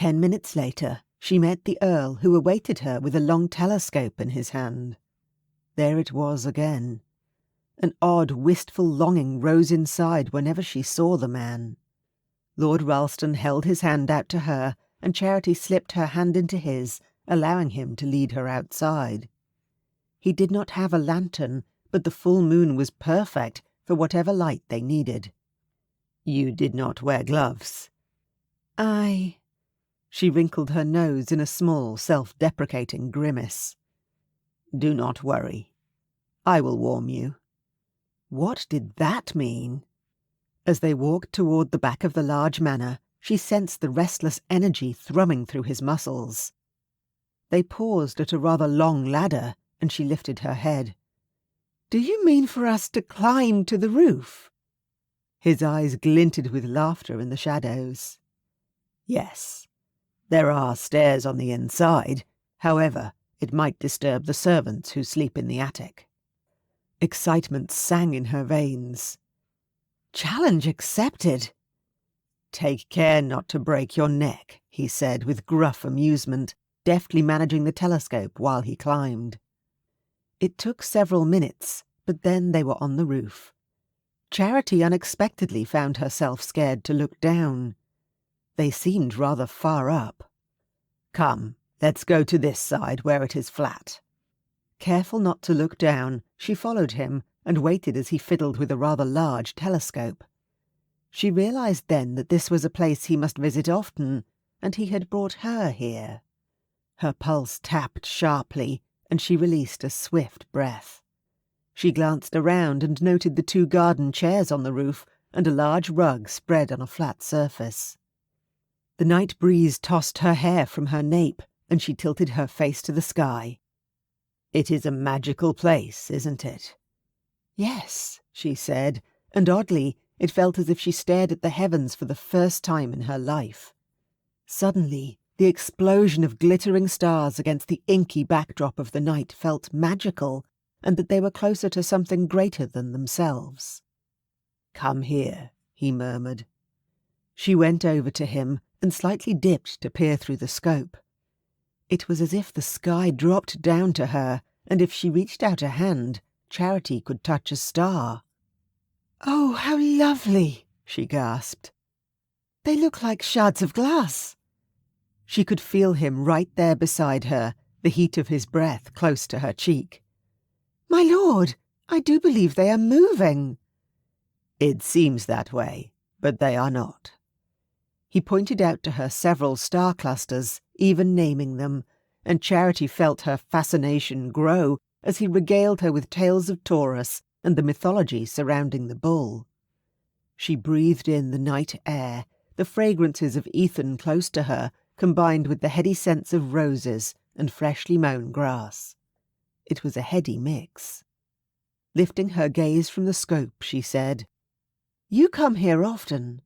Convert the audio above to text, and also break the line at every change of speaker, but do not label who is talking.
10 minutes later, she met the Earl, who awaited her with a long telescope in his hand. There it was again. An odd, wistful longing rose inside whenever she saw the man. Lord Ralston held his hand out to her, and Charity slipped her hand into his, allowing him to lead her outside. He did not have a lantern, but the full moon was perfect for whatever light they needed. "You did not wear gloves." She wrinkled her nose in a small, self-deprecating grimace. "Do not worry. I will warm you." What did that mean? As they walked toward the back of the large manor, she sensed the restless energy thrumming through his muscles. They paused at a rather long ladder, and she lifted her head. "Do you mean for us to climb to the roof?" His eyes glinted with laughter in the shadows. "Yes. There are stairs on the inside. However, it might disturb the servants who sleep in the attic." Excitement sang in her veins. "Challenge accepted." "Take care not to break your neck," he said with gruff amusement, deftly managing the telescope while he climbed. It took several minutes, but then they were on the roof. Charity unexpectedly found herself scared to look down. They seemed rather far up. "Come, let's go to this side where it is flat." Careful not to look down, she followed him and waited as he fiddled with a rather large telescope. She realized then that this was a place he must visit often, and he had brought her here. Her pulse tapped sharply, and she released a swift breath. She glanced around and noted the 2 garden chairs on the roof and a large rug spread on a flat surface. The night breeze tossed her hair from her nape, and she tilted her face to the sky. "It is a magical place, isn't it?" "Yes," she said, and oddly, it felt as if she stared at the heavens for the first time in her life. Suddenly, the explosion of glittering stars against the inky backdrop of the night felt magical, and that they were closer to something greater than themselves. "Come here," he murmured. She went over to him and slightly dipped to peer through the scope. It was as if the sky dropped down to her, and if she reached out a hand, Charity could touch a star. "Oh, how lovely!" she gasped. "They look like shards of glass." She could feel him right there beside her, the heat of his breath close to her cheek. "My lord, I do believe they are moving." "It seems that way, but they are not." He pointed out to her several star clusters, even naming them, and Charity felt her fascination grow as he regaled her with tales of Taurus and the mythology surrounding the bull. She breathed in the night air, the fragrances of Ethan close to her, combined with the heady scents of roses and freshly mown grass. It was a heady mix. Lifting her gaze from the scope, she said, "You come here often.